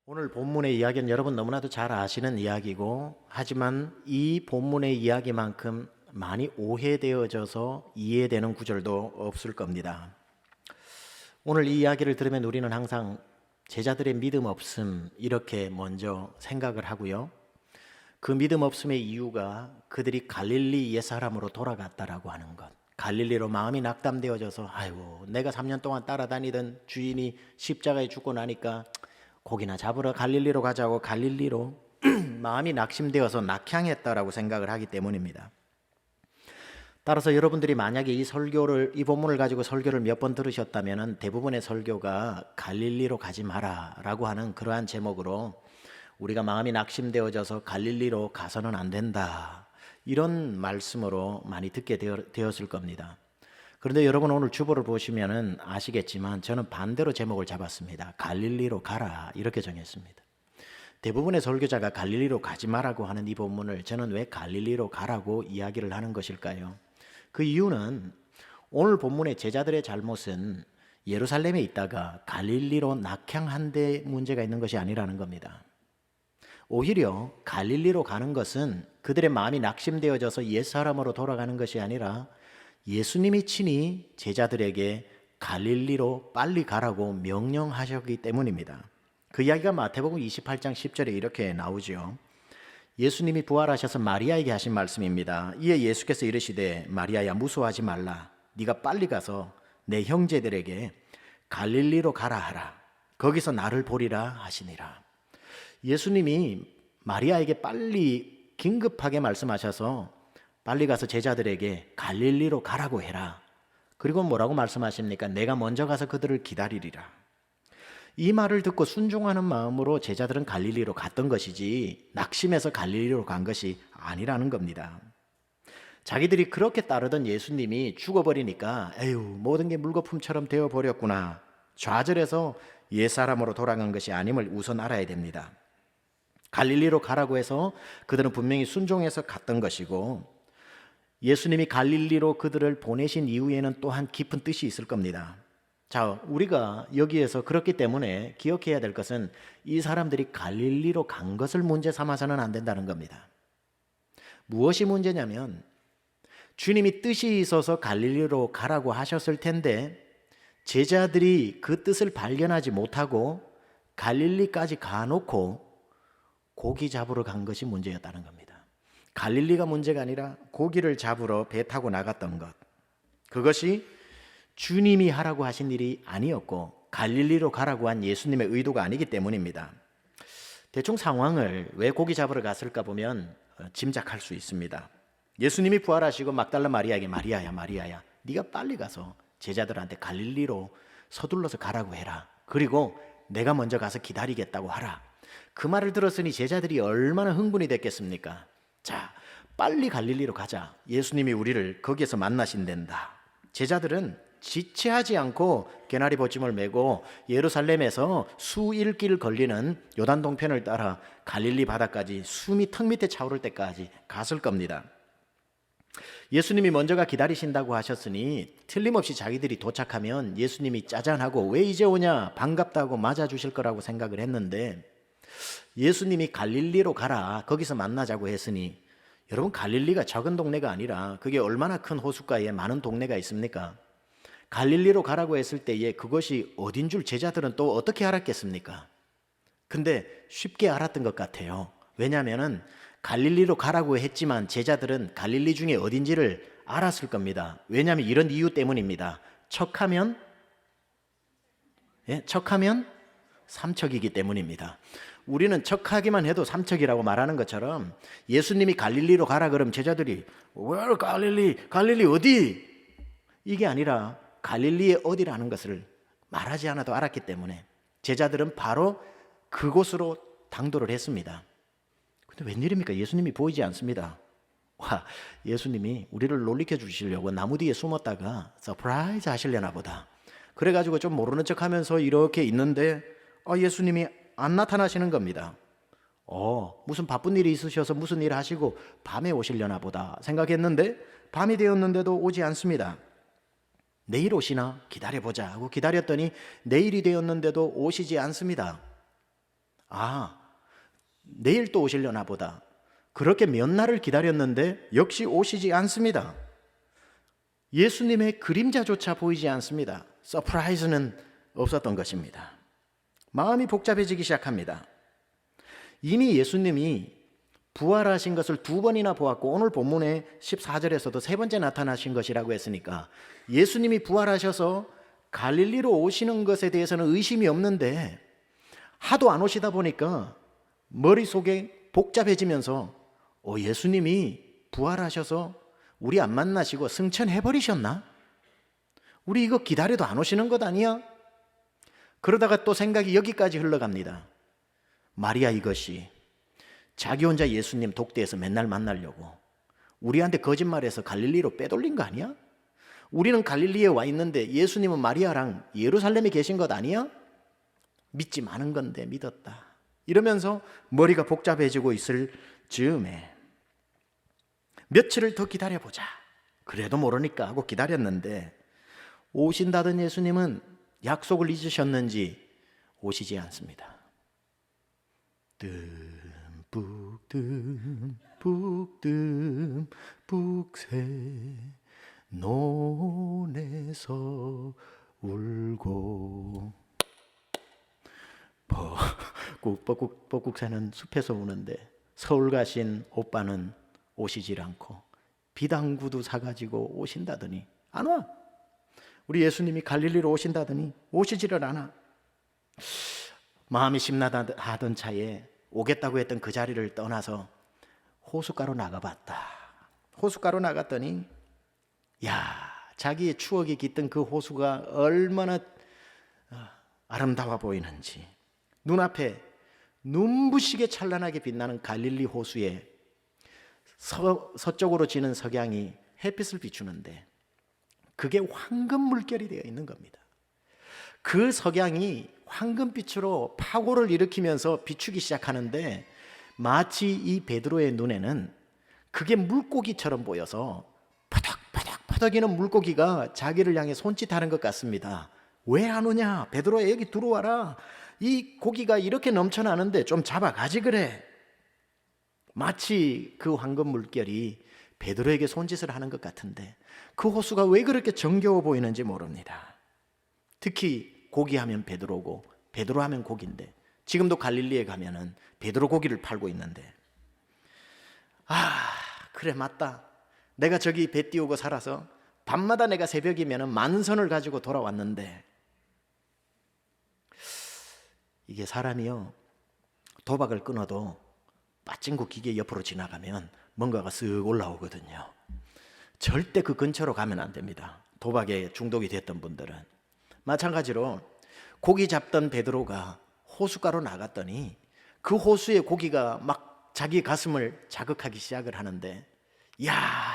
오늘 본문의 이야기는 여러분 너무나도 잘 아시는 이야기고, 하지만 이 본문의 이야기만큼 많이 오해되어져서 이해되는 구절도 없을 겁니다. 오늘 이 이야기를 들으면 우리는 항상 제자들의 믿음 없음 이렇게 먼저 생각을 하고요. 그 믿음 없음의 이유가 그들이 갈릴리 옛사람으로 돌아갔다라고 하는 것. 갈릴리로 마음이 낙담되어져서 아이고 내가 3년 동안 따라다니던 주인이 십자가에 죽고 나니까 고기나 잡으러 갈릴리로 가자고 갈릴리로 마음이 낙심되어서 낙향했다라고 생각을 하기 때문입니다. 따라서 여러분들이 만약에 이 본문을 가지고 설교를 몇 번 들으셨다면 대부분의 설교가 갈릴리로 가지 마라라고 하는 그러한 제목으로 우리가 마음이 낙심되어져서 갈릴리로 가서는 안 된다, 이런 말씀으로 많이 듣게 되었을 겁니다. 그런데 여러분 오늘 주보를 보시면은 아시겠지만 저는 반대로 제목을 잡았습니다. 갈릴리로 가라 이렇게 정했습니다. 대부분의 설교자가 갈릴리로 가지 마라고 하는 이 본문을 저는 왜 갈릴리로 가라고 이야기를 하는 것일까요? 그 이유는 오늘 본문의 제자들의 잘못은 예루살렘에 있다가 갈릴리로 낙향한 데 문제가 있는 것이 아니라는 겁니다. 오히려 갈릴리로 가는 것은 그들의 마음이 낙심되어져서 옛사람으로 돌아가는 것이 아니라 예수님이 친히 제자들에게 갈릴리로 빨리 가라고 명령하셨기 때문입니다. 그 이야기가 마태복음 28장 10절에 이렇게 나오죠. 예수님이 부활하셔서 마리아에게 하신 말씀입니다. 이에 예수께서 이르시되 마리아야 무서워하지 말라. 네가 빨리 가서 내 형제들에게 갈릴리로 가라 하라. 거기서 나를 보리라 하시니라. 예수님이 마리아에게 빨리 긴급하게 말씀하셔서 빨리 가서 제자들에게 갈릴리로 가라고 해라. 그리고 뭐라고 말씀하십니까? 내가 먼저 가서 그들을 기다리리라. 이 말을 듣고 순종하는 마음으로 제자들은 갈릴리로 갔던 것이지 낙심해서 갈릴리로 간 것이 아니라는 겁니다. 자기들이 그렇게 따르던 예수님이 죽어버리니까 에휴 모든 게 물거품처럼 되어버렸구나, 좌절해서 옛사람으로 돌아간 것이 아님을 우선 알아야 됩니다. 갈릴리로 가라고 해서 그들은 분명히 순종해서 갔던 것이고, 예수님이 갈릴리로 그들을 보내신 이후에는 또한 깊은 뜻이 있을 겁니다. 자, 우리가 여기에서 그렇기 때문에 기억해야 될 것은 이 사람들이 갈릴리로 간 것을 문제 삼아서는 안 된다는 겁니다. 무엇이 문제냐면 주님이 뜻이 있어서 갈릴리로 가라고 하셨을 텐데 제자들이 그 뜻을 발견하지 못하고 갈릴리까지 가놓고 고기 잡으러 간 것이 문제였다는 겁니다. 갈릴리가 문제가 아니라 고기를 잡으러 배 타고 나갔던 것, 그것이 주님이 하라고 하신 일이 아니었고 갈릴리로 가라고 한 예수님의 의도가 아니기 때문입니다. 대충 상황을 왜 고기 잡으러 갔을까 보면 짐작할 수 있습니다. 예수님이 부활하시고 막달라 마리아에게 마리아야 마리아야 네가 빨리 가서 제자들한테 갈릴리로 서둘러서 가라고 해라. 그리고 내가 먼저 가서 기다리겠다고 하라. 그 말을 들었으니 제자들이 얼마나 흥분이 됐겠습니까? 자, 빨리 갈릴리로 가자. 예수님이 우리를 거기에서 만나신댄다. 제자들은 지체하지 않고 개나리 벗짐을 메고 예루살렘에서 수일길 걸리는 요단 동편을 따라 갈릴리 바다까지 숨이 턱 밑에 차오를 때까지 갔을 겁니다. 예수님이 먼저가 기다리신다고 하셨으니 틀림없이 자기들이 도착하면 예수님이 짜잔하고 왜 이제 오냐 반갑다고 맞아주실 거라고 생각을 했는데, 예수님이 갈릴리로 가라 거기서 만나자고 했으니, 여러분 갈릴리가 작은 동네가 아니라 그게 얼마나 큰 호숫가에 많은 동네가 있습니까? 갈릴리로 가라고 했을 때에 그것이 어딘 줄 제자들은 또 어떻게 알았겠습니까? 근데 쉽게 알았던 것 같아요. 왜냐하면 갈릴리로 가라고 했지만 제자들은 갈릴리 중에 어딘지를 알았을 겁니다. 왜냐하면 이런 이유 때문입니다. 척하면 삼척이기 때문입니다. 우리는 척하기만 해도 삼척이라고 말하는 것처럼 예수님이 갈릴리로 가라 그러면 제자들이 왜 갈릴리 어디? 이게 아니라 갈릴리의 어디라는 것을 말하지 않아도 알았기 때문에 제자들은 바로 그곳으로 당도를 했습니다. 근데 웬일입니까? 예수님이 보이지 않습니다. 와, 예수님이 우리를 놀리켜 주시려고 나무 뒤에 숨었다가 서프라이즈 하시려나 보다. 그래가지고 좀 모르는 척 하면서 이렇게 있는데 예수님이 안 나타나시는 겁니다. 무슨 바쁜 일이 있으셔서 무슨 일 하시고 밤에 오시려나 보다 생각했는데 밤이 되었는데도 오지 않습니다. 내일 오시나 기다려보자 하고 기다렸더니 내일이 되었는데도 오시지 않습니다. 아, 내일 또 오시려나 보다. 그렇게 몇 날을 기다렸는데 역시 오시지 않습니다. 예수님의 그림자조차 보이지 않습니다. 서프라이즈는 없었던 것입니다. 마음이 복잡해지기 시작합니다. 이미 예수님이 부활하신 것을 2번이나 보았고 오늘 본문의 14절에서도 3번째 나타나신 것이라고 했으니까 예수님이 부활하셔서 갈릴리로 오시는 것에 대해서는 의심이 없는데 하도 안 오시다 보니까 머릿속에 복잡해지면서 예수님이 부활하셔서 우리 안 만나시고 승천해버리셨나? 우리 이거 기다려도 안 오시는 것 아니야? 그러다가 또 생각이 여기까지 흘러갑니다. 마리아 이것이 자기 혼자 예수님 독대에서 맨날 만나려고 우리한테 거짓말해서 갈릴리로 빼돌린 거 아니야? 우리는 갈릴리에 와 있는데 예수님은 마리아랑 예루살렘에 계신 것 아니야? 믿지 마는 건데 믿었다. 이러면서 머리가 복잡해지고 있을 즈음에 며칠을 더 기다려보자. 그래도 모르니까 하고 기다렸는데 오신다던 예수님은 약속을 잊으셨는지 오시지 않습니다. 듬뿍 듬뿍 듬뿍새 논에서 울고 뻐꾹 새는 숲에서 우는데 서울 가신 오빠는 오시질 않고 비당구도 사가지고 오신다더니 안 와. 우리 예수님이 갈릴리로 오신다더니 오시지를 않아. 마음이 심란하던 차에 오겠다고 했던 그 자리를 떠나서 호숫가로 나가봤다. 호숫가로 나갔더니 자기의 추억이 깃든 그 호수가 얼마나 아름다워 보이는지 눈앞에 눈부시게 찬란하게 빛나는 갈릴리 호수에 서쪽으로 지는 석양이 햇빛을 비추는데 그게 황금 물결이 되어 있는 겁니다. 그 석양이 황금빛으로 파고를 일으키면서 비추기 시작하는데 마치 이 베드로의 눈에는 그게 물고기처럼 보여서 퍼덕퍼덕이는 물고기가 자기를 향해 손짓하는 것 같습니다. 왜 안 오냐? 베드로야 여기 들어와라. 이 고기가 이렇게 넘쳐나는데 좀 잡아가지 그래. 마치 그 황금 물결이 베드로에게 손짓을 하는 것 같은데 그 호수가 왜 그렇게 정겨워 보이는지 모릅니다. 특히 고기 하면 베드로고 베드로 하면 고기인데 지금도 갈릴리에 가면은 베드로 고기를 팔고 있는데 그래 맞다. 내가 저기 배 띄우고 살아서 밤마다 내가 새벽이면은 만선을 가지고 돌아왔는데 이게 사람이요 도박을 끊어도 빠찡구 기계 옆으로 지나가면 뭔가가 쓱 올라오거든요. 절대 그 근처로 가면 안 됩니다. 도박에 중독이 됐던 분들은. 마찬가지로 고기 잡던 베드로가 호숫가로 나갔더니 그 호수에 고기가 막 자기 가슴을 자극하기 시작을 하는데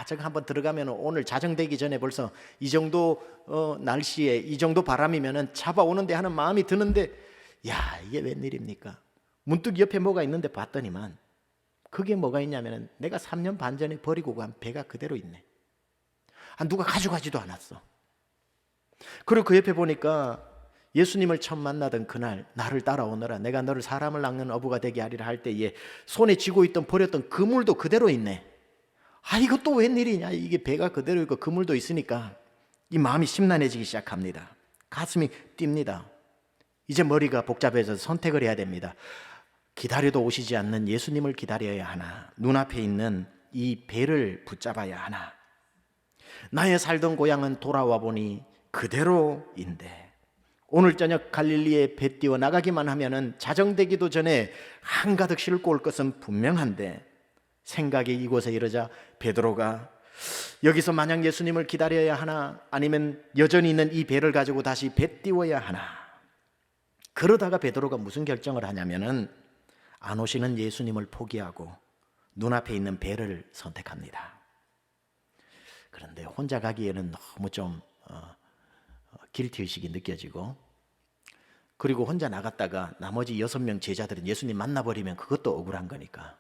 저거 한번 들어가면 오늘 자정되기 전에 벌써 이 정도 날씨에 이 정도 바람이면 잡아오는데 하는 마음이 드는데 이게 웬일입니까? 문득 옆에 뭐가 있는데 봤더니만 그게 뭐가 있냐면 내가 3년 반 전에 버리고 간 배가 그대로 있네. 누가 가져가지도 않았어. 그리고 그 옆에 보니까 예수님을 처음 만나던 그날 나를 따라오너라 내가 너를 사람을 낚는 어부가 되게 하리라 할 때에 손에 쥐고 있던 버렸던 그물도 그대로 있네. 이거 또 웬일이냐. 이게 배가 그대로 있고 그물도 있으니까 이 마음이 심란해지기 시작합니다. 가슴이 뜁니다. 이제 머리가 복잡해져서 선택을 해야 됩니다. 기다려도 오시지 않는 예수님을 기다려야 하나, 눈앞에 있는 이 배를 붙잡아야 하나. 나의 살던 고향은 돌아와 보니 그대로인데 오늘 저녁 갈릴리에 배 띄워 나가기만 하면은 자정되기도 전에 한가득 싣고 올 것은 분명한데 생각이 이곳에 이르자 베드로가 여기서 만약 예수님을 기다려야 하나 아니면 여전히 있는 이 배를 가지고 다시 배 띄워야 하나. 그러다가 베드로가 무슨 결정을 하냐면은 안 오시는 예수님을 포기하고 눈앞에 있는 배를 선택합니다. 그런데 혼자 가기에는 너무 좀 길티의식이 느껴지고 그리고 혼자 나갔다가 나머지 6명 제자들은 예수님 만나버리면 그것도 억울한 거니까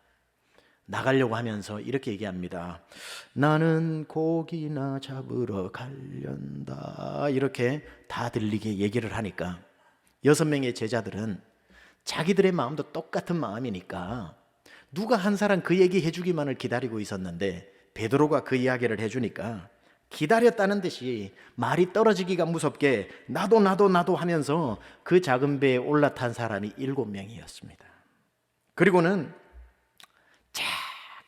나가려고 하면서 이렇게 얘기합니다. 나는 고기나 잡으러 가련다. 이렇게 다 들리게 얘기를 하니까 6명의 제자들은 자기들의 마음도 똑같은 마음이니까 누가 한 사람 그 얘기 해주기만을 기다리고 있었는데 베드로가 그 이야기를 해주니까 기다렸다는 듯이 말이 떨어지기가 무섭게 나도 하면서 그 작은 배에 올라탄 사람이 7명이었습니다. 그리고는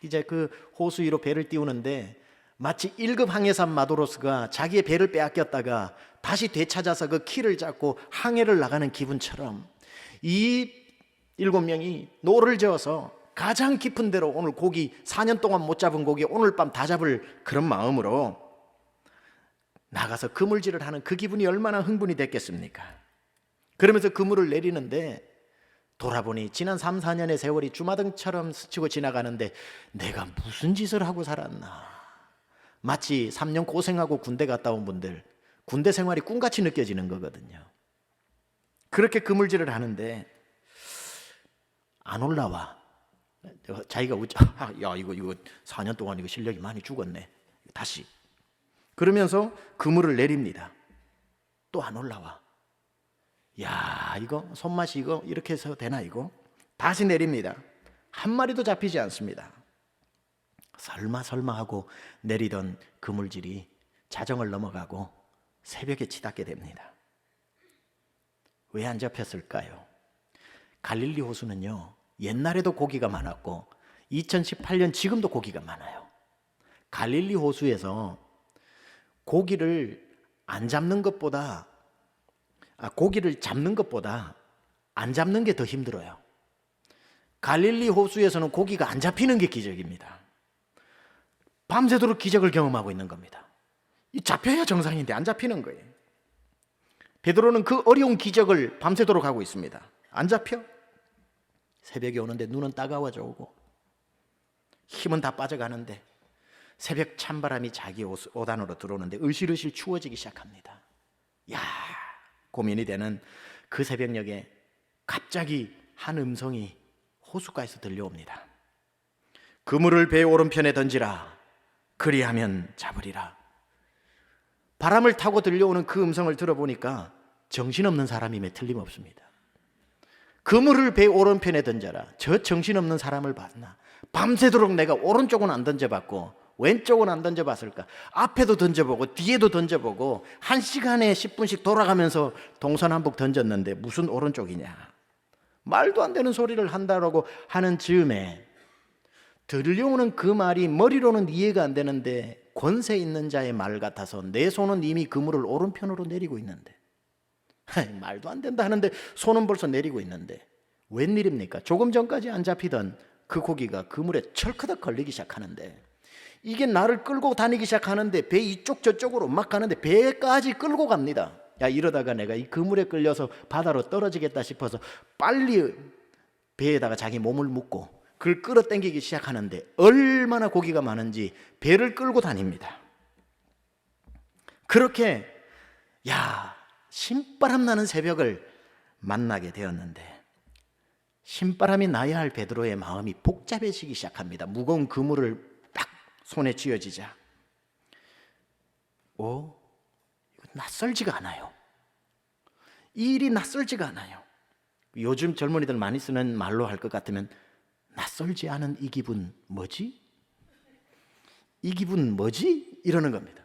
이제 그 호수 위로 배를 띄우는데 마치 1급 항해사 마도로스가 자기의 배를 빼앗겼다가 다시 되찾아서 그 키를 잡고 항해를 나가는 기분처럼 이 7명이 노를 저어서 가장 깊은 데로 오늘 고기 4년 동안 못 잡은 고기 오늘 밤 다 잡을 그런 마음으로 나가서 그물질을 하는 그 기분이 얼마나 흥분이 됐겠습니까? 그러면서 그물을 내리는데 돌아보니 지난 3, 4년의 세월이 주마등처럼 스치고 지나가는데 내가 무슨 짓을 하고 살았나. 마치 3년 고생하고 군대 갔다 온 분들 군대 생활이 꿈같이 느껴지는 거거든요. 그렇게 그물질을 하는데 안 올라와. 자기가 야 이거 4년 동안 이거 실력이 많이 죽었네. 다시. 그러면서 그물을 내립니다. 또 안 올라와. 야 이거 손맛이 이거 이렇게 해서 되나 이거? 다시 내립니다. 한 마리도 잡히지 않습니다. 설마 하고 내리던 그물질이 자정을 넘어가고 새벽에 치닫게 됩니다. 왜 안 잡혔을까요? 갈릴리 호수는요 옛날에도 고기가 많았고 2018년 지금도 고기가 많아요. 갈릴리 호수에서 고기를 잡는 것보다 안 잡는 게 더 힘들어요. 갈릴리 호수에서는 고기가 안 잡히는 게 기적입니다. 밤새도록 기적을 경험하고 있는 겁니다. 잡혀야 정상인데 안 잡히는 거예요. 베드로는 그 어려운 기적을 밤새도록 하고 있습니다. 안 잡혀. 새벽이 오는데 눈은 따가워져 오고 힘은 다 빠져가는데 새벽 찬바람이 자기 옷 안으로 들어오는데 으실으실 추워지기 시작합니다. 야, 고민이 되는 그 새벽녘에 갑자기 한 음성이 호숫가에서 들려옵니다. 그물을 배 오른편에 던지라. 그리하면 잡으리라. 바람을 타고 들려오는 그 음성을 들어보니까 정신없는 사람임에 틀림없습니다. 그물을 배 오른편에 던져라. 저 정신없는 사람을 봤나? 밤새도록 내가 오른쪽은 안 던져봤고 왼쪽은 안 던져봤을까? 앞에도 던져보고 뒤에도 던져보고 1시간에 10분씩 돌아가면서 동서남북 던졌는데 무슨 오른쪽이냐? 말도 안 되는 소리를 한다라고 하는 즈음에 들려오는 그 말이 머리로는 이해가 안 되는데 권세 있는 자의 말 같아서 내 손은 이미 그물을 오른편으로 내리고 있는데 말도 안 된다 하는데 손은 벌써 내리고 있는데 웬일입니까? 조금 전까지 안 잡히던 그 고기가 그물에 철커덕 걸리기 시작하는데 이게 나를 끌고 다니기 시작하는데 배 이쪽 저쪽으로 막 가는데 배까지 끌고 갑니다. 야 이러다가 내가 이 그물에 끌려서 바다로 떨어지겠다 싶어서 빨리 배에다가 자기 몸을 묶고 그걸 끌어당기기 시작하는데 얼마나 고기가 많은지 배를 끌고 다닙니다. 그렇게 신바람 나는 새벽을 만나게 되었는데 신바람이 나야 할 베드로의 마음이 복잡해지기 시작합니다. 무거운 그물을 딱 손에 쥐어지자 이거 낯설지가 않아요. 이 일이 낯설지가 않아요. 요즘 젊은이들 많이 쓰는 말로 할 것 같으면 낯설지 않은 이 기분 뭐지? 이 기분 뭐지? 이러는 겁니다.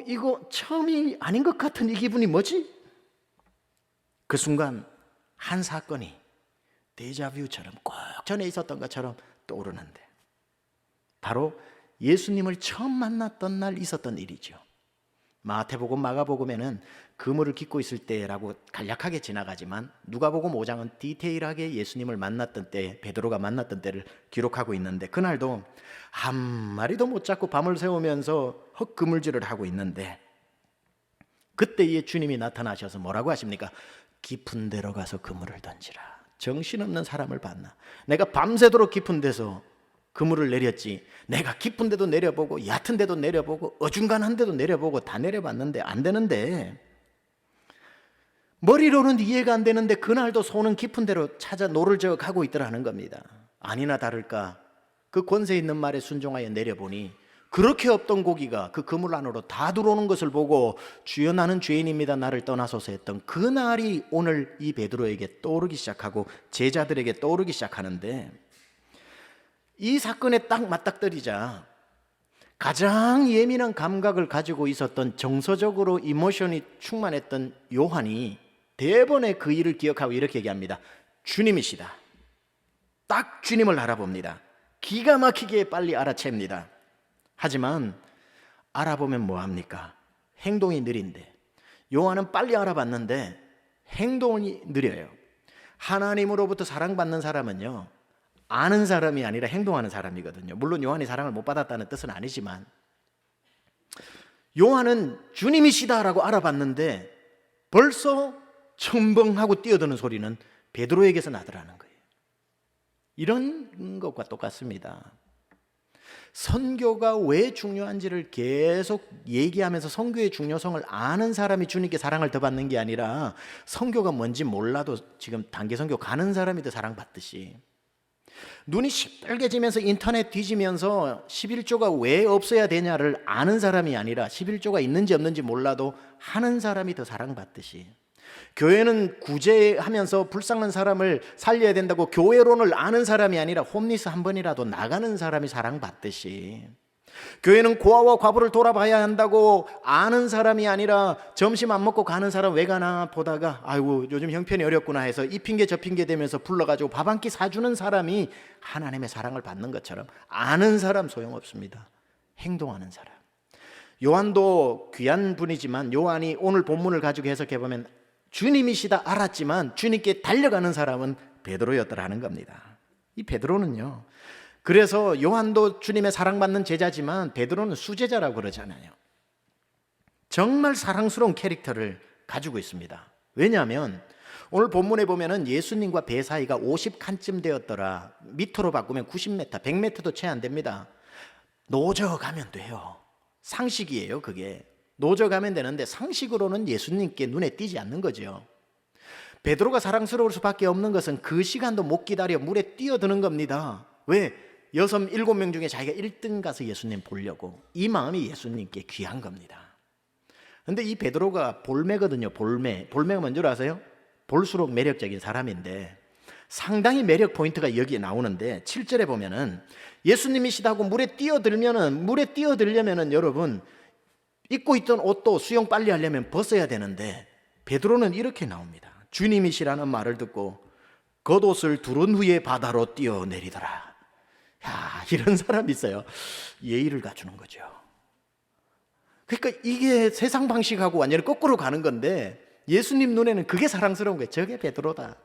이거 처음이 아닌 것 같은 이 기분이 뭐지? 그 순간 한 사건이 데자뷰처럼 꼭 전에 있었던 것처럼 떠오르는데 바로 예수님을 처음 만났던 날 있었던 일이죠. 마태복음, 마가복음에는 그물을 깃고 있을 때라고 간략하게 지나가지만 누가복음 5장은 디테일하게 예수님을 만났던 때, 베드로가 만났던 때를 기록하고 있는데 그날도 한 마리도 못 잡고 밤을 새우면서 헛그물질을 하고 있는데 그때에 주님이 나타나셔서 뭐라고 하십니까? 깊은 데로 가서 그물을 던지라. 정신없는 사람을 봤나? 내가 밤새도록 깊은 데서 그물을 내렸지. 내가 깊은 데도 내려보고 얕은 데도 내려보고 어중간한 데도 내려보고 다 내려봤는데 안 되는데 머리로는 이해가 안 되는데 그날도 손은 깊은 데로 찾아 노를 저어 가고 있더라는 겁니다. 아니나 다를까 그 권세 있는 말에 순종하여 내려보니 그렇게 없던 고기가 그 그물 안으로 다 들어오는 것을 보고 주여 나는 죄인입니다 나를 떠나소서 했던 그 날이 오늘 이 베드로에게 떠오르기 시작하고 제자들에게 떠오르기 시작하는데, 이 사건에 딱 맞닥뜨리자 가장 예민한 감각을 가지고 있었던, 정서적으로 이모션이 충만했던 요한이 대번에 그 일을 기억하고 이렇게 얘기합니다. 주님이시다. 딱 주님을 알아봅니다. 기가 막히게 빨리 알아챕니다. 하지만 알아보면 뭐합니까? 행동이 느린데. 요한은 빨리 알아봤는데 행동이 느려요. 하나님으로부터 사랑받는 사람은요, 아는 사람이 아니라 행동하는 사람이거든요. 물론 요한이 사랑을 못 받았다는 뜻은 아니지만, 요한은 주님이시다라고 알아봤는데 벌써 첨벙하고 뛰어드는 소리는 베드로에게서 나더라는 거예요. 이런 것과 똑같습니다. 선교가 왜 중요한지를 계속 얘기하면서 선교의 중요성을 아는 사람이 주님께 사랑을 더 받는 게 아니라, 선교가 뭔지 몰라도 지금 단기 선교 가는 사람이 더 사랑받듯이, 눈이 시뻘개지면서 인터넷 뒤지면서 11조가 왜 없어야 되냐를 아는 사람이 아니라 11조가 있는지 없는지 몰라도 하는 사람이 더 사랑받듯이, 교회는 구제하면서 불쌍한 사람을 살려야 된다고 교회론을 아는 사람이 아니라 홈리스 한 번이라도 나가는 사람이 사랑받듯이, 교회는 고아와 과부를 돌아봐야 한다고 아는 사람이 아니라 점심 안 먹고 가는 사람 왜 가나 보다가 아이고 요즘 형편이 어렵구나 해서 이 핑계 저 핑계 대면서 불러가지고 밥 한 끼 사주는 사람이 하나님의 사랑을 받는 것처럼, 아는 사람 소용없습니다. 행동하는 사람. 요한도 귀한 분이지만 요한이 오늘 본문을 가지고 해석해보면 주님이시다 알았지만 주님께 달려가는 사람은 베드로였더라는 겁니다. 이 베드로는요, 그래서 요한도 주님의 사랑받는 제자지만 베드로는 수제자라고 그러잖아요. 정말 사랑스러운 캐릭터를 가지고 있습니다. 왜냐하면 오늘 본문에 보면은 예수님과 배 사이가 50칸쯤 되었더라. 미터로 바꾸면 90m, 100m도 채 안 됩니다. 노저 가면 돼요. 상식이에요. 그게 노저 가면 되는데 상식으로는 예수님께 눈에 띄지 않는 거죠. 베드로가 사랑스러울 수밖에 없는 것은 그 시간도 못 기다려 물에 뛰어드는 겁니다. 왜? 6, 7명 중에 자기가 1등 가서 예수님 보려고. 이 마음이 예수님께 귀한 겁니다. 근데 이 베드로가 볼매거든요. 볼매가 뭔지 아세요? 볼수록 매력적인 사람인데 상당히 매력 포인트가 여기에 나오는데 7절에 보면은 예수님이시다고 물에 뛰어들려면은 여러분 입고 있던 옷도 수영 빨리 하려면 벗어야 되는데 베드로는 이렇게 나옵니다. 주님이시라는 말을 듣고 겉옷을 두른 후에 바다로 뛰어내리더라. 야, 이런 사람이 있어요. 예의를 갖추는 거죠. 그러니까 이게 세상 방식하고 완전히 거꾸로 가는 건데 예수님 눈에는 그게 사랑스러운 거예요. 저게 베드로다.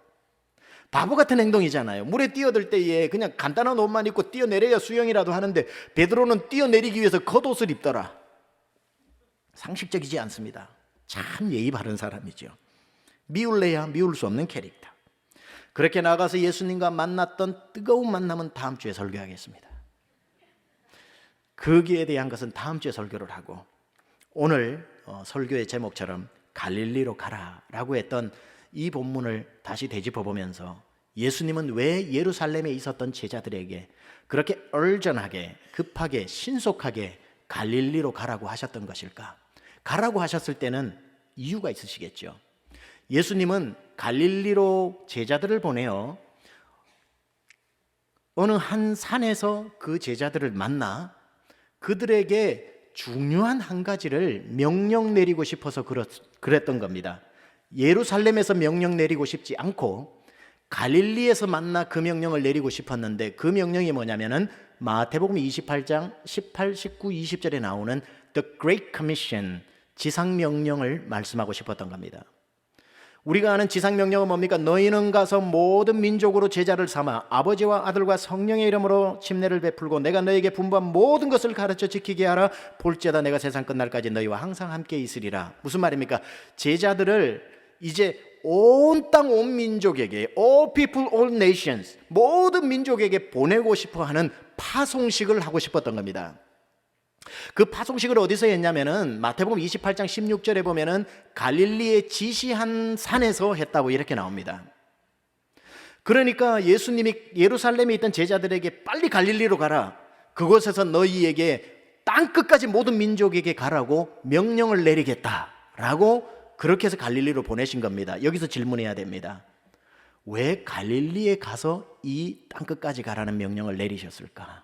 바보 같은 행동이잖아요. 물에 뛰어들 때에 그냥 간단한 옷만 입고 뛰어내려야 수영이라도 하는데 베드로는 뛰어내리기 위해서 겉옷을 입더라. 상식적이지 않습니다. 참 예의 바른 사람이죠. 미울래야 미울 수 없는 캐릭터. 그렇게 나가서 예수님과 만났던 뜨거운 만남은 다음 주에 설교하겠습니다. 거기에 대한 것은 다음 주에 설교를 하고, 오늘 설교의 제목처럼 갈릴리로 가라라고 했던 이 본문을 다시 되짚어보면서 예수님은 왜 예루살렘에 있었던 제자들에게 그렇게 얼전하게, 급하게, 신속하게 갈릴리로 가라고 하셨던 것일까? 가라고 하셨을 때는 이유가 있으시겠죠. 예수님은 갈릴리로 제자들을 보내어 어느 한 산에서 그 제자들을 만나 그들에게 중요한 한 가지를 명령 내리고 싶어서 그랬던 겁니다. 예루살렘에서 명령 내리고 싶지 않고 갈릴리에서 만나 그 명령을 내리고 싶었는데, 그 명령이 뭐냐면은 마태복음 28장 18, 19, 20절에 나오는 The Great Commission, 지상명령을 말씀하고 싶었던 겁니다. 우리가 아는 지상명령은 뭡니까? 너희는 가서 모든 민족으로 제자를 삼아 아버지와 아들과 성령의 이름으로 침례를 베풀고 내가 너에게 분부한 모든 것을 가르쳐 지키게 하라. 볼지어다 내가 세상 끝날까지 너희와 항상 함께 있으리라. 무슨 말입니까? 제자들을 이제 온 땅 온 민족에게, all people, all nations, 모든 민족에게 보내고 싶어 하는 파송식을 하고 싶었던 겁니다. 그 파송식을 어디서 했냐면은 마태복음 28장 16절에 보면은 갈릴리의 지시한 산에서 했다고 이렇게 나옵니다. 그러니까 예수님이 예루살렘에 있던 제자들에게 빨리 갈릴리로 가라. 그곳에서 너희에게 땅 끝까지 모든 민족에게 가라고 명령을 내리겠다라고 그렇게 해서 갈릴리로 보내신 겁니다. 여기서 질문해야 됩니다. 왜 갈릴리에 가서 이 땅 끝까지 가라는 명령을 내리셨을까?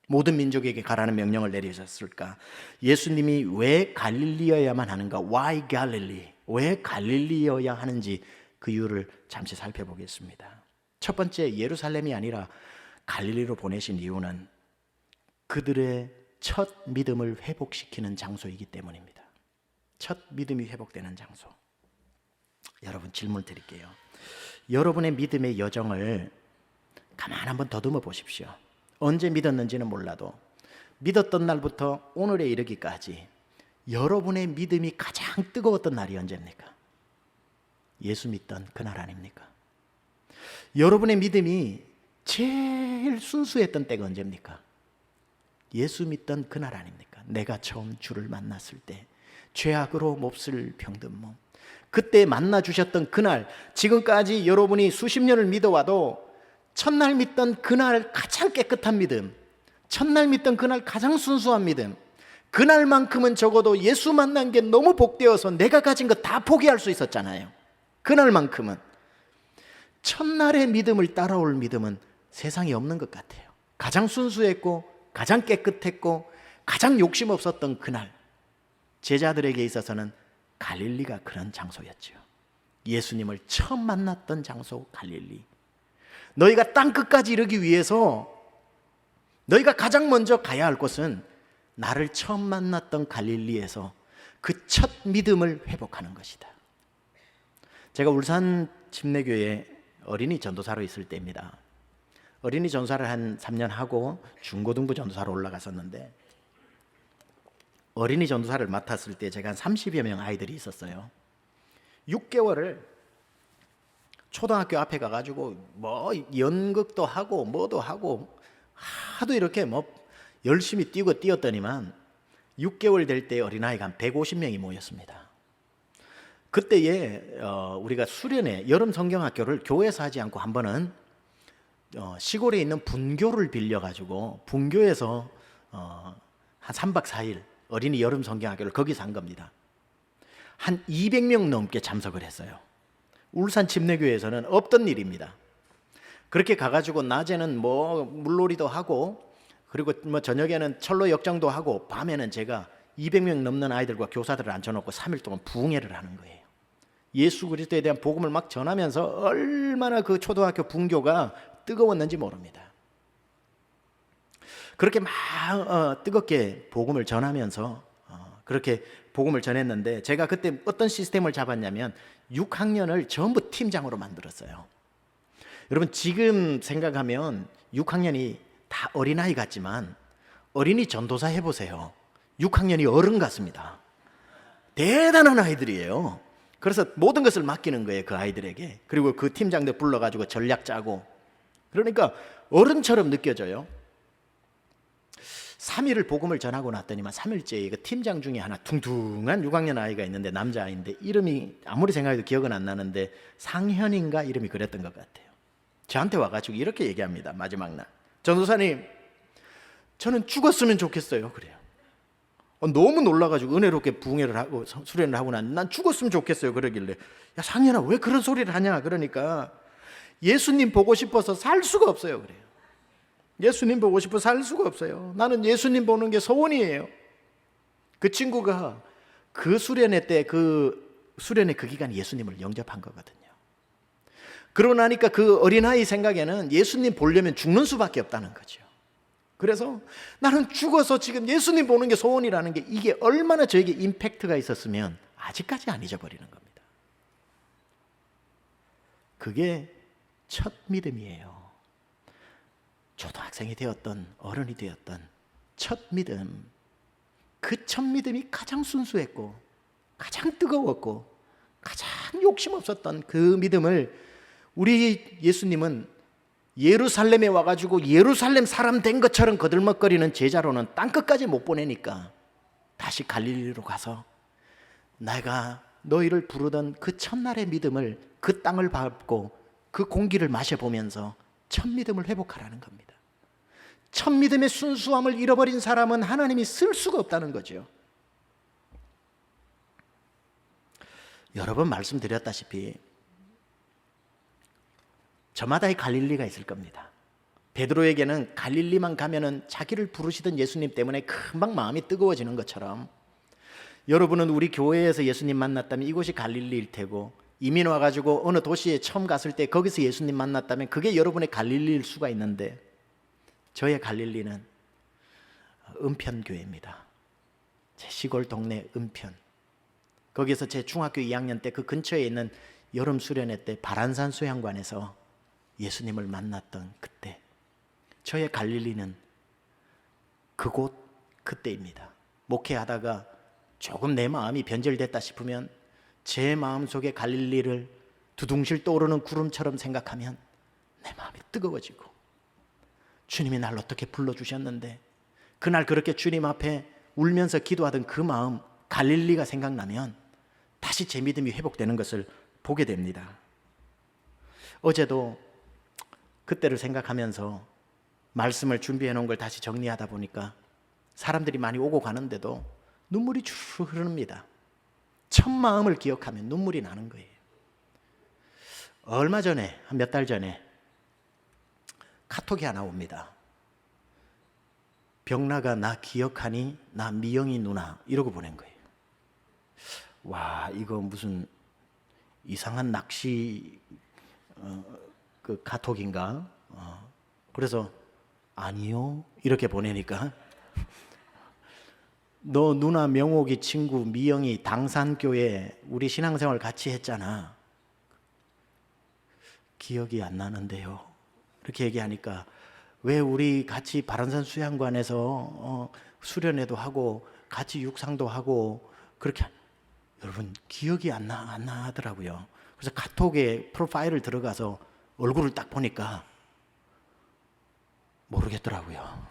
모든 민족에게 가라는 명령을 내리셨을까? 예수님이 왜 갈릴리여야만 하는가? Why Galilee? 왜 갈릴리여야 하는지 그 이유를 잠시 살펴보겠습니다. 첫 번째, 예루살렘이 아니라 갈릴리로 보내신 이유는 그들의 첫 믿음을 회복시키는 장소이기 때문입니다. 첫 믿음이 회복되는 장소. 여러분, 질문 드릴게요. 여러분의 믿음의 여정을 가만 한번 더듬어 보십시오. 언제 믿었는지는 몰라도 믿었던 날부터 오늘에 이르기까지 여러분의 믿음이 가장 뜨거웠던 날이 언제입니까? 예수 믿던 그날 아닙니까? 여러분의 믿음이 제일 순수했던 때가 언제입니까? 예수 믿던 그날 아닙니까? 내가 처음 주를 만났을 때, 죄악으로 몹쓸 병든 몸, 그때 만나 주셨던 그날, 지금까지 여러분이 수십 년을 믿어와도 첫날 믿던 그날 가장 깨끗한 믿음, 첫날 믿던 그날 가장 순수한 믿음, 그날만큼은 적어도 예수 만난 게 너무 복되어서 내가 가진 거 다 포기할 수 있었잖아요. 그날만큼은. 첫날의 믿음을 따라올 믿음은 세상에 없는 것 같아요. 가장 순수했고 가장 깨끗했고 가장 욕심 없었던 그날, 제자들에게 있어서는 갈릴리가 그런 장소였죠. 예수님을 처음 만났던 장소 갈릴리. 너희가 땅 끝까지 이르기 위해서 너희가 가장 먼저 가야 할 곳은 나를 처음 만났던 갈릴리에서 그 첫 믿음을 회복하는 것이다. 제가 울산 침례교회 어린이 전도사로 있을 때입니다. 어린이 전도사를 한 3년 하고 중고등부 전도사로 올라갔었는데, 어린이 전도사를 맡았을 때 제가 한 30여 명 아이들이 있었어요. 6개월을 초등학교 앞에 가가지고 뭐 연극도 하고 뭐도 하고 하도 이렇게 뭐 열심히 뛰었더니만 6개월 될 때 어린아이가 한 150명이 모였습니다. 그때에 우리가 수련회, 여름 성경학교를 교회에서 하지 않고 한 번은 시골에 있는 분교를 빌려가지고 분교에서 한 3박 4일 어린이 여름 성경학교를 거기서 한 겁니다. 한 200명 넘게 참석을 했어요. 울산 침례교회에서는 없던 일입니다. 그렇게 가가지고 낮에는 뭐 물놀이도 하고, 그리고 뭐 저녁에는 철로 역정도 하고, 밤에는 제가 200명 넘는 아이들과 교사들을 앉혀놓고 3일 동안 부흥회를 하는 거예요. 예수 그리스도에 대한 복음을 막 전하면서 얼마나 그 초등학교 분교가 뜨거웠는지 모릅니다. 그렇게 막 뜨겁게 복음을 전하면서 그렇게 복음을 전했는데, 제가 그때 어떤 시스템을 잡았냐면 6학년을 전부 팀장으로 만들었어요. 여러분, 지금 생각하면 6학년이 다 어린아이 같지만 어린이 전도사 해보세요. 6학년이 어른 같습니다. 대단한 아이들이에요. 그래서 모든 것을 맡기는 거예요, 그 아이들에게. 그리고 그 팀장들 불러가지고 전략 짜고, 그러니까 어른처럼 느껴져요. 3일을 복음을 전하고 났더니만 3일째에 그 팀장 중에 하나 둥둥한 6학년 아이가 있는데, 남자아이인데 이름이 아무리 생각해도 기억은 안 나는데 상현인가 이름이 그랬던 것 같아요. 저한테 와가지고 이렇게 얘기합니다. 마지막 날, 전도사님, 저는 죽었으면 좋겠어요. 그래요. 너무 놀라가지고 은혜롭게 부흥회를 하고 수련을 하고 난 죽었으면 좋겠어요. 그러길래, 야 상현아, 왜 그런 소리를 하냐? 그러니까 예수님 보고 싶어서 살 수가 없어요. 그래요. 예수님 보고 싶어 살 수가 없어요. 나는 예수님 보는 게 소원이에요. 그 친구가 그 수련회 때, 그 수련회 그 기간 예수님을 영접한 거거든요. 그러고 나니까 그 어린아이 생각에는 예수님 보려면 죽는 수밖에 없다는 거죠. 그래서 나는 죽어서 지금 예수님 보는 게 소원이라는 게, 이게 얼마나 저에게 임팩트가 있었으면 아직까지 안 잊어버리는 겁니다. 그게 첫 믿음이에요. 초등학생이 되었던 어른이 되었던 첫 믿음, 그 첫 믿음이 가장 순수했고 가장 뜨거웠고 가장 욕심 없었던 그 믿음을 우리 예수님은 예루살렘에 와가지고 예루살렘 사람 된 것처럼 거들먹거리는 제자로는 땅끝까지 못 보내니까 다시 갈릴리로 가서 내가 너희를 부르던 그 첫날의 믿음을, 그 땅을 밟고 그 공기를 마셔보면서 첫 믿음을 회복하라는 겁니다. 첫 믿음의 순수함을 잃어버린 사람은 하나님이 쓸 수가 없다는 거죠. 여러 번 말씀드렸다시피 저마다의 갈릴리가 있을 겁니다. 베드로에게는 갈릴리만 가면은 자기를 부르시던 예수님 때문에 금방 마음이 뜨거워지는 것처럼 여러분은 우리 교회에서 예수님 만났다면 이곳이 갈릴리일 테고, 이민 와가지고 어느 도시에 처음 갔을 때 거기서 예수님 만났다면 그게 여러분의 갈릴리일 수가 있는데, 저의 갈릴리는 은편교회입니다. 제 시골 동네 은편. 거기서 제 중학교 2학년 때 그 근처에 있는 여름 수련회 때 바란산 수양관에서 예수님을 만났던 그때, 저의 갈릴리는 그곳 그때입니다. 목회하다가 조금 내 마음이 변절됐다 싶으면 제 마음속에 갈릴리를 두둥실 떠오르는 구름처럼 생각하면 내 마음이 뜨거워지고, 주님이 날 어떻게 불러주셨는데 그날 그렇게 주님 앞에 울면서 기도하던 그 마음, 갈릴리가 생각나면 다시 제 믿음이 회복되는 것을 보게 됩니다. 어제도 그때를 생각하면서 말씀을 준비해 놓은 걸 다시 정리하다 보니까 사람들이 많이 오고 가는데도 눈물이 주르르 흐릅니다. 첫 마음을 기억하면 눈물이 나는 거예요. 얼마 전에, 한 몇 달 전에 카톡이 하나 옵니다. 병나가 나 기억하니 나 미영이 누나, 이러고 보낸 거예요. 와, 이거 무슨 이상한 낚시 그 카톡인가? 그래서 아니요 이렇게 보내니까 너 누나 명옥이 친구 미영이 당산교회 우리 신앙생활 같이 했잖아. 기억이 안 나는데요. 이렇게 얘기하니까 왜 우리 같이 바란산 수양관에서 수련회도 하고 같이 육상도 하고 그렇게, 여러분 기억이 안 나더라고요. 그래서 카톡에 프로파일을 들어가서 얼굴을 딱 보니까 모르겠더라고요.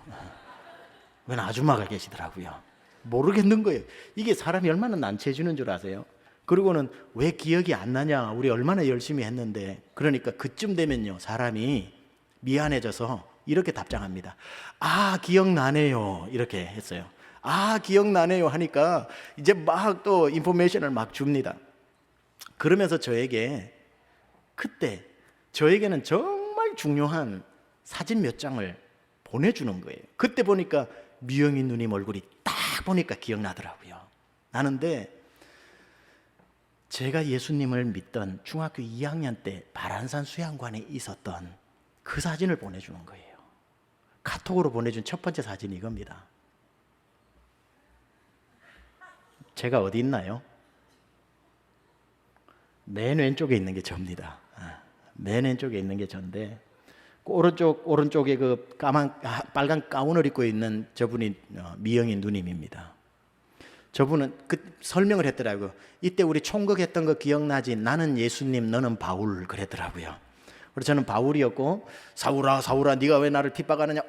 웬 아줌마가 계시더라고요. 모르겠는 거예요. 이게 사람이 얼마나 난처해지는 줄 아세요? 그리고는 왜 기억이 안 나냐, 우리 얼마나 열심히 했는데. 그러니까 그쯤 되면요, 사람이 미안해져서 이렇게 답장합니다. 아, 기억나네요. 이렇게 했어요. 아, 기억나네요 하니까 이제 막 또 인포메이션을 막 줍니다. 그러면서 저에게 그때 저에게는 정말 중요한 사진 몇 장을 보내주는 거예요. 그때 보니까 미영이 누님 얼굴이 딱 보니까 기억나더라고요. 나는데 제가 예수님을 믿던 중학교 2학년 때 바란산 수양관에 있었던 그 사진을 보내주는 거예요. 카톡으로 보내준 첫 번째 사진이 이겁니다. 제가 어디 있나요? 맨 왼쪽에 있는 게 저입니다. 맨 왼쪽에 있는 게 저인데, 오른쪽에 그 빨간 가운을 입고 있는 저분이 미영이 누님입니다. 저분은 그 설명을 했더라고요. 이때 우리 총극했던 거 기억나지? 나는 예수님, 너는 바울, 그랬더라고요. 그래서 저는 바울이었고, 사울아 사울아 네가 왜 나를 핍박하느냐,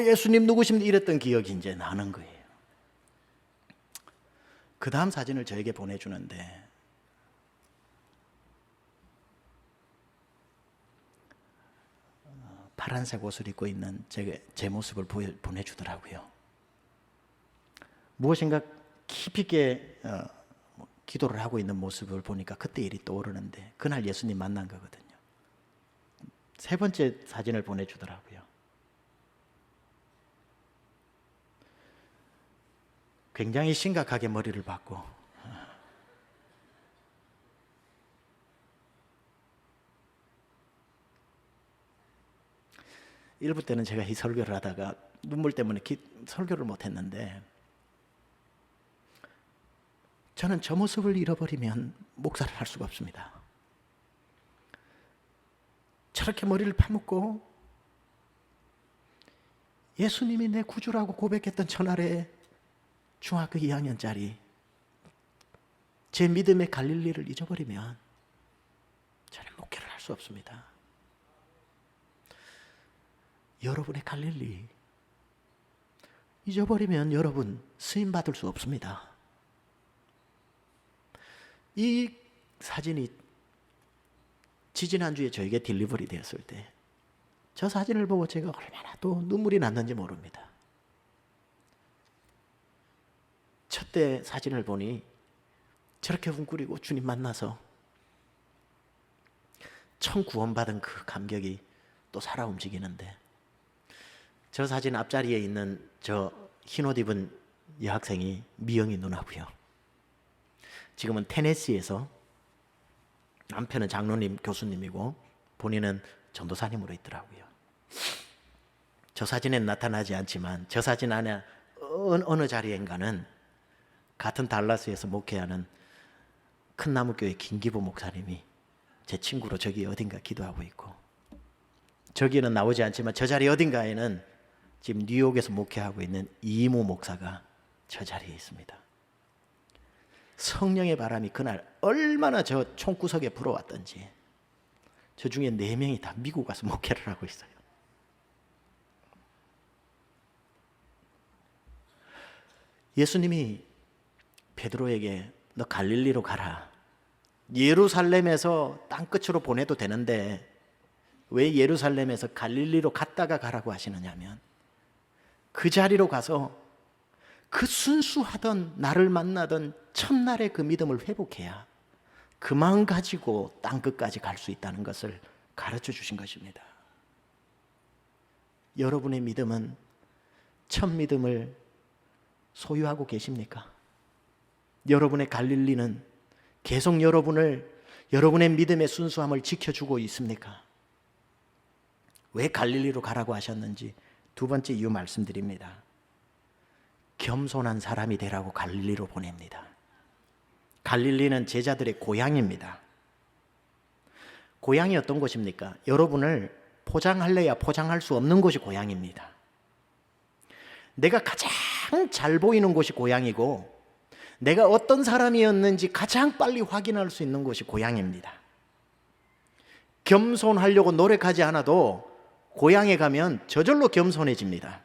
예수님 누구십니까? 이랬던 기억이 이제 나는 거예요. 그 다음 사진을 저에게 보내주는데, 파란색 옷을 입고 있는 제 모습을 보내주더라고요. 무엇인가 깊이 있게 기도를 하고 있는 모습을 보니까 그때 일이 떠오르는데, 그날 예수님 만난 거거든요. 세 번째 사진을 보내주더라고요. 굉장히 심각하게 머리를 박고 일부 때는 제가 이 설교를 하다가 눈물 때문에 설교를 못했는데, 저는 저 모습을 잃어버리면 목사를 할 수가 없습니다. 저렇게 머리를 파묻고 예수님이 내 구주라고 고백했던 전날에 중학교 2학년짜리 제 믿음의 갈릴리를 잊어버리면 저는 목회를 할 수 없습니다. 여러분의 갈릴리 잊어버리면 여러분 쓰임 받을 수 없습니다. 이 사진이 지지난주에 저에게 딜리버리 되었을 때 저 사진을 보고 제가 얼마나 또 눈물이 났는지 모릅니다. 첫째 사진을 보니 저렇게 웅크리고 주님 만나서 처음 구원받은 그 감격이 또 살아 움직이는데, 저 사진 앞자리에 있는 저 흰옷 입은 여학생이 미영이 누나고요. 지금은 테네시에서 남편은 장로님 교수님이고 본인은 전도사님으로 있더라고요. 저 사진엔 나타나지 않지만 저 사진 안에 어느 자리인가는 같은 달라스에서 목회하는 큰 나무교회 김기부 목사님이 제 친구로 저기 어딘가 기도하고 있고, 저기는 나오지 않지만 저 자리 어딘가에는 지금 뉴욕에서 목회하고 있는 이모 목사가 저 자리에 있습니다. 성령의 바람이 그날 얼마나 저 총구석에 불어왔던지, 저 중에 4명이 다 미국 가서 목회를 하고 있어요. 예수님이 베드로에게 너 갈릴리로 가라, 예루살렘에서 땅끝으로 보내도 되는데 왜 예루살렘에서 갈릴리로 갔다가 가라고 하시느냐면, 그 자리로 가서 그 순수하던 나를 만나던 첫날의 그 믿음을 회복해야 그 마음 가지고 땅끝까지 갈 수 있다는 것을 가르쳐 주신 것입니다. 여러분의 믿음은 첫 믿음을 소유하고 계십니까? 여러분의 갈릴리는 계속 여러분의 믿음의 순수함을 지켜주고 있습니까? 왜 갈릴리로 가라고 하셨는지 두 번째 이유 말씀드립니다. 겸손한 사람이 되라고 갈릴리로 보냅니다. 갈릴리는 제자들의 고향입니다. 고향이 어떤 곳입니까? 여러분을 포장할래야 포장할 수 없는 곳이 고향입니다. 내가 가장 잘 보이는 곳이 고향이고, 내가 어떤 사람이었는지 가장 빨리 확인할 수 있는 곳이 고향입니다. 겸손하려고 노력하지 않아도 고향에 가면 저절로 겸손해집니다.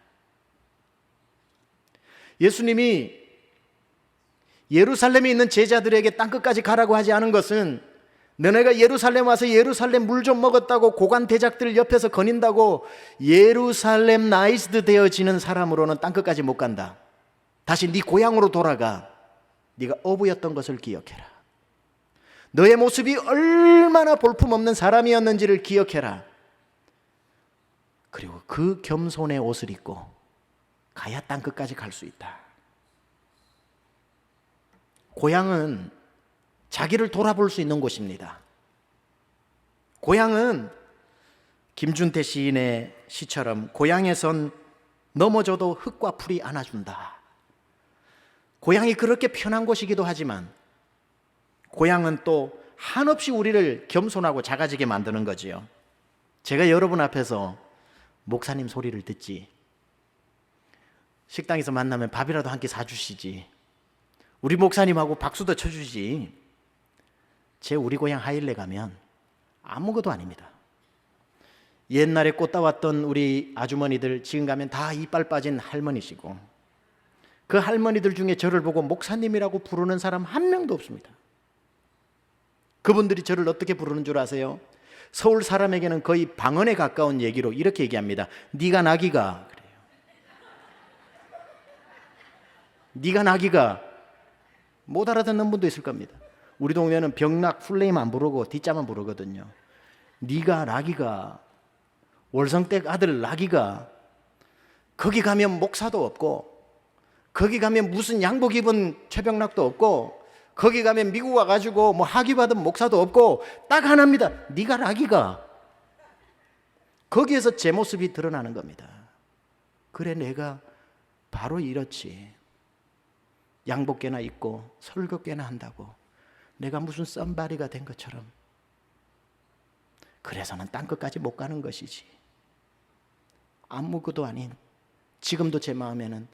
예수님이 예루살렘에 있는 제자들에게 땅끝까지 가라고 하지 않은 것은, 너네가 예루살렘 와서 예루살렘 물 좀 먹었다고 고관 대작들 옆에서 거닌다고 예루살렘 나이스드 되어지는 사람으로는 땅끝까지 못 간다. 다시 네 고향으로 돌아가. 네가 어부였던 것을 기억해라. 너의 모습이 얼마나 볼품없는 사람이었는지를 기억해라. 그리고 그 겸손의 옷을 입고 가야 땅끝까지 갈 수 있다. 고향은 자기를 돌아볼 수 있는 곳입니다. 고향은 김준태 시인의 시처럼 고향에선 넘어져도 흙과 풀이 안아준다. 고향이 그렇게 편한 곳이기도 하지만 고향은 또 한없이 우리를 겸손하고 작아지게 만드는 거지요. 제가 여러분 앞에서 목사님 소리를 듣지, 식당에서 만나면 밥이라도 한 끼 사주시지, 우리 목사님하고 박수도 쳐주지, 우리 고향 하일레 가면 아무것도 아닙니다. 옛날에 꽃 따왔던 우리 아주머니들 지금 가면 다 이빨 빠진 할머니시고, 그 할머니들 중에 저를 보고 목사님이라고 부르는 사람 한 명도 없습니다. 그분들이 저를 어떻게 부르는 줄 아세요? 서울 사람에게는 거의 방언에 가까운 얘기로 이렇게 얘기합니다. 네가 나기가. 그래요. 네가 나기가. 못 알아듣는 분도 있을 겁니다. 우리 동네는 병락 풀네임 안 부르고 뒷자만 부르거든요. 네가 나기가, 월성댁 아들 나기가. 거기 가면 목사도 없고, 거기 가면 무슨 양복 입은 최병락도 없고, 거기 가면 미국 와가지고 뭐 학위 받은 목사도 없고, 딱 하나입니다. 네가 나기가. 거기에서 제 모습이 드러나는 겁니다. 그래, 내가 바로 이렇지. 양복개나 입고 설교개나 한다고 내가 무슨 썸바리가 된 것처럼, 그래서는 땅끝까지 못 가는 것이지. 아무것도 아닌 지금도 제 마음에는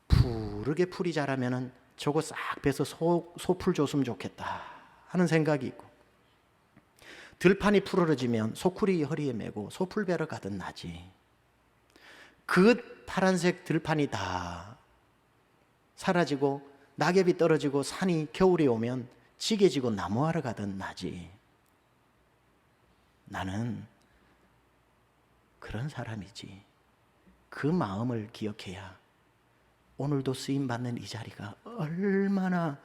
푸르게 풀이 자라면은 저거 싹 베서 소풀 줬으면 좋겠다 하는 생각이 있고, 들판이 푸르러지면 소쿠리 허리에 메고 소풀 베러 가든 나지. 그 파란색 들판이 다 사라지고 낙엽이 떨어지고 산이 겨울이 오면 지게지고 나무하러 가든 나지. 나는 그런 사람이지. 그 마음을 기억해야 오늘도 쓰임받는 이 자리가 얼마나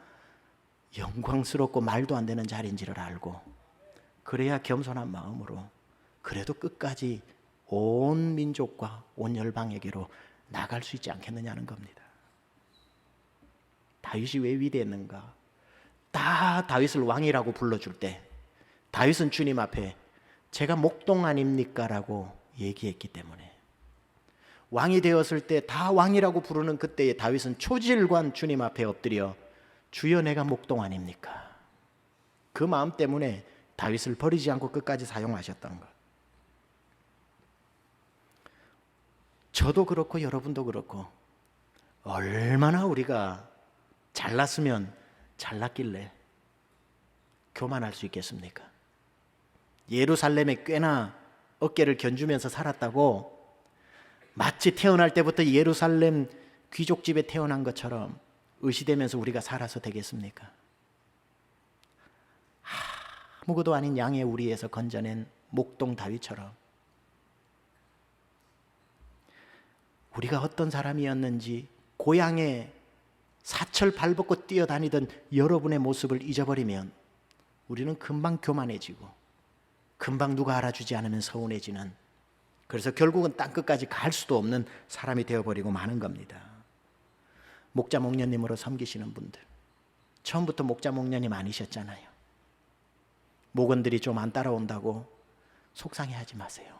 영광스럽고 말도 안 되는 자리인지를 알고, 그래야 겸손한 마음으로 그래도 끝까지 온 민족과 온 열방에게로 나갈 수 있지 않겠느냐는 겁니다. 다윗이 왜 위대했는가? 다 다윗을 왕이라고 불러줄 때 다윗은 주님 앞에 제가 목동 아닙니까? 라고 얘기했기 때문에, 왕이 되었을 때 다 왕이라고 부르는 그때에 다윗은 초질관 주님 앞에 엎드려 주여 내가 목동 아닙니까? 그 마음 때문에 다윗을 버리지 않고 끝까지 사용하셨던 것. 저도 그렇고 여러분도 그렇고 얼마나 우리가 잘났으면 잘났길래 교만할 수 있겠습니까? 예루살렘에 꽤나 어깨를 견주면서 살았다고 마치 태어날 때부터 예루살렘 귀족집에 태어난 것처럼 의시되면서 우리가 살아서 되겠습니까? 아무것도 아닌 양의 우리에서 건져낸 목동 다윗처럼 우리가 어떤 사람이었는지 고향에 사철 발벗고 뛰어다니던 여러분의 모습을 잊어버리면 우리는 금방 교만해지고 금방 누가 알아주지 않으면 서운해지는, 그래서 결국은 땅끝까지 갈 수도 없는 사람이 되어버리고 마는 겁니다. 목자 목녀님으로 섬기시는 분들, 처음부터 목자 목녀님 아니셨잖아요. 목원들이 좀 안 따라온다고 속상해하지 마세요.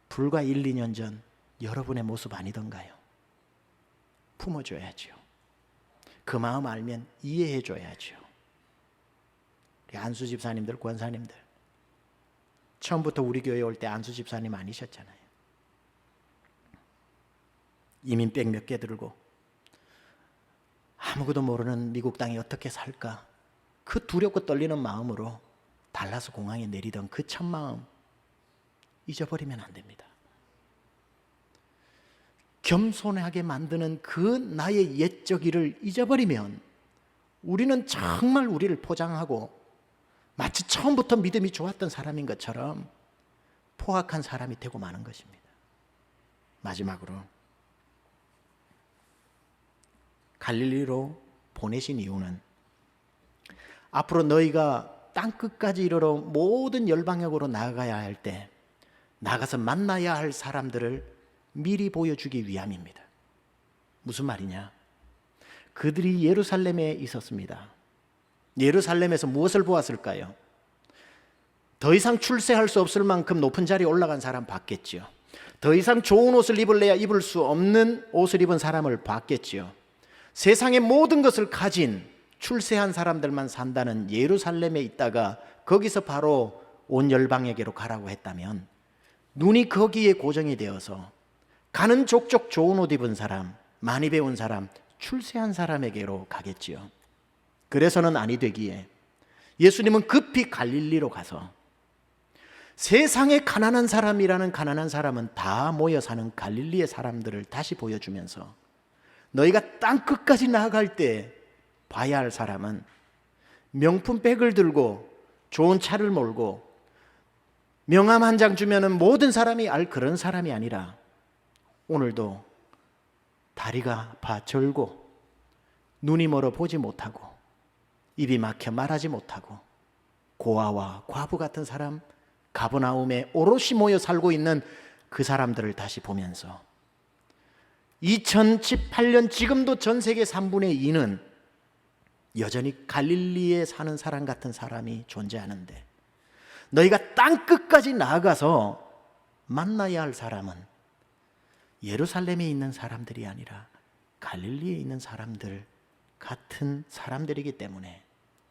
불과 1, 2년 전 여러분의 모습 아니던가요? 품어줘야죠. 그 마음 알면 이해해줘야죠. 우리 안수 집사님들, 권사님들, 처음부터 우리 교회 올 때 안수 집사님 아니셨잖아요. 이민백 몇 개 들고 아무것도 모르는 미국 땅에 어떻게 살까, 그 두렵고 떨리는 마음으로 달라스 공항에 내리던 그 첫 마음 잊어버리면 안 됩니다. 겸손하게 만드는 그 나의 옛적 일을 잊어버리면 우리는 정말 우리를 포장하고 마치 처음부터 믿음이 좋았던 사람인 것처럼 포악한 사람이 되고 마는 것입니다. 마지막으로 갈릴리로 보내신 이유는 앞으로 너희가 땅끝까지 이르러 모든 열방역으로 나아가야 할 때 나가서 만나야 할 사람들을 미리 보여주기 위함입니다. 무슨 말이냐? 그들이 예루살렘에 있었습니다. 예루살렘에서 무엇을 보았을까요? 더 이상 출세할 수 없을 만큼 높은 자리에 올라간 사람 봤겠지요. 더 이상 좋은 옷을 입을래야 입을 수 없는 옷을 입은 사람을 봤겠지요. 세상의 모든 것을 가진 출세한 사람들만 산다는 예루살렘에 있다가 거기서 바로 온 열방에게로 가라고 했다면 눈이 거기에 고정이 되어서 가는 족족 좋은 옷 입은 사람, 많이 배운 사람, 출세한 사람에게로 가겠지요. 그래서는 아니 되기에 예수님은 급히 갈릴리로 가서 세상에 가난한 사람이라는 가난한 사람은 다 모여 사는 갈릴리의 사람들을 다시 보여주면서 너희가 땅끝까지 나아갈 때 봐야 할 사람은 명품백을 들고 좋은 차를 몰고 명함 한 장 주면은 모든 사람이 알 그런 사람이 아니라 오늘도 다리가 아파 절고 눈이 멀어 보지 못하고 입이 막혀 말하지 못하고 고아와 과부 같은 사람, 가버나움에 오롯이 모여 살고 있는 그 사람들을 다시 보면서 2018년 지금도 전 세계 3분의 2는 여전히 갈릴리에 사는 사람 같은 사람이 존재하는데 너희가 땅끝까지 나아가서 만나야 할 사람은 예루살렘에 있는 사람들이 아니라 갈릴리에 있는 사람들 같은 사람들이기 때문에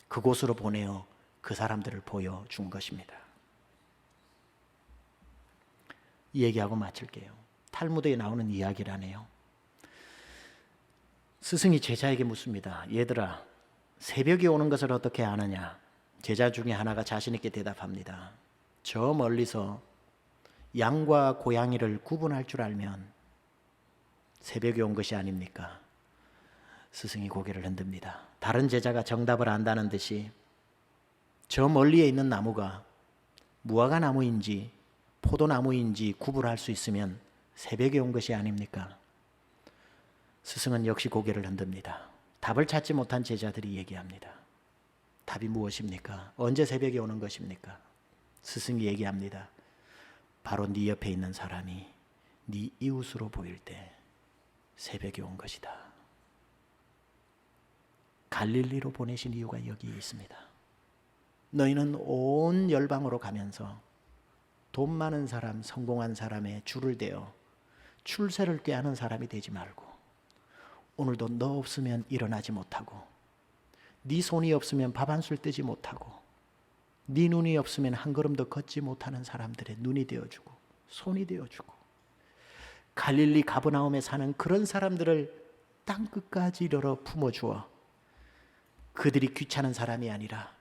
그곳으로 보내어 그 사람들을 보여준 것입니다. 이 얘기하고 마칠게요. 탈무드에 나오는 이야기라네요. 스승이 제자에게 묻습니다. 얘들아, 새벽이 오는 것을 어떻게 아느냐? 제자 중에 하나가 자신 있게 대답합니다. 저 멀리서 양과 고양이를 구분할 줄 알면 새벽이 온 것이 아닙니까? 스승이 고개를 흔듭니다. 다른 제자가 정답을 안다는 듯이 저 멀리에 있는 나무가 무화과 나무인지 포도나무인지 구분할 수 있으면 새벽에 온 것이 아닙니까? 스승은 역시 고개를 흔듭니다. 답을 찾지 못한 제자들이 얘기합니다. 답이 무엇입니까? 언제 새벽에 오는 것입니까? 스승이 얘기합니다. 바로 네 옆에 있는 사람이 네 이웃으로 보일 때 새벽에 온 것이다. 갈릴리로 보내신 이유가 여기에 있습니다. 너희는 온 열방으로 가면서 돈 많은 사람, 성공한 사람의 줄을 대어 출세를 꾀하는 사람이 되지 말고, 오늘도 너 없으면 일어나지 못하고, 네 손이 없으면 밥 한 술 뜨지 못하고, 네 눈이 없으면 한 걸음도 걷지 못하는 사람들의 눈이 되어주고 손이 되어주고, 갈릴리 가버나움에 사는 그런 사람들을 땅끝까지 이르러 품어주어 그들이 귀찮은 사람이 아니라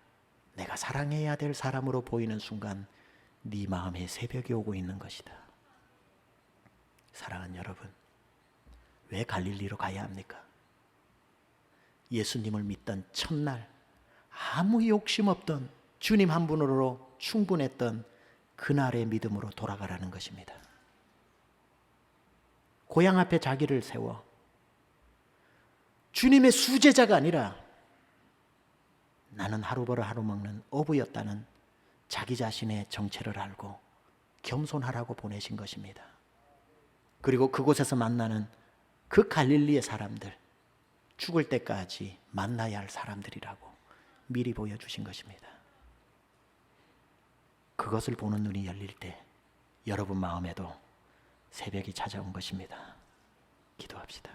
내가 사랑해야 될 사람으로 보이는 순간 네 마음에 새벽이 오고 있는 것이다. 사랑하는 여러분, 왜 갈릴리로 가야 합니까? 예수님을 믿던 첫날 아무 욕심 없던 주님 한 분으로 충분했던 그날의 믿음으로 돌아가라는 것입니다. 고향 앞에 자기를 세워 주님의 수제자가 아니라 나는 하루 벌어 하루 먹는 어부였다는 자기 자신의 정체를 알고 겸손하라고 보내신 것입니다. 그리고 그곳에서 만나는 그 갈릴리의 사람들, 죽을 때까지 만나야 할 사람들이라고 미리 보여주신 것입니다. 그것을 보는 눈이 열릴 때 여러분 마음에도 새벽이 찾아온 것입니다. 기도합시다.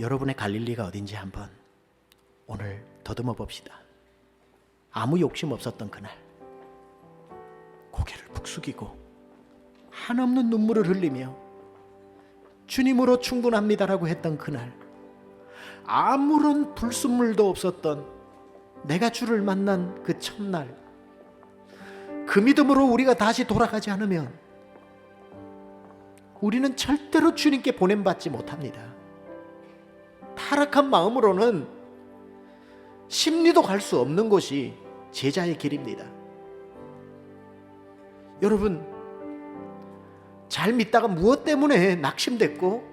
여러분의 갈릴리가 어딘지 한번 오늘 더듬어 봅시다. 아무 욕심 없었던 그날, 고개를 푹 숙이고 한없는 눈물을 흘리며 주님으로 충분합니다라고 했던 그날, 아무런 불순물도 없었던 내가 주를 만난 그 첫날, 그 믿음으로 우리가 다시 돌아가지 않으면 우리는 절대로 주님께 보냄받지 못합니다. 타락한 마음으로는 심리도 갈 수 없는 곳이 제자의 길입니다. 여러분, 잘 믿다가 무엇 때문에 낙심됐고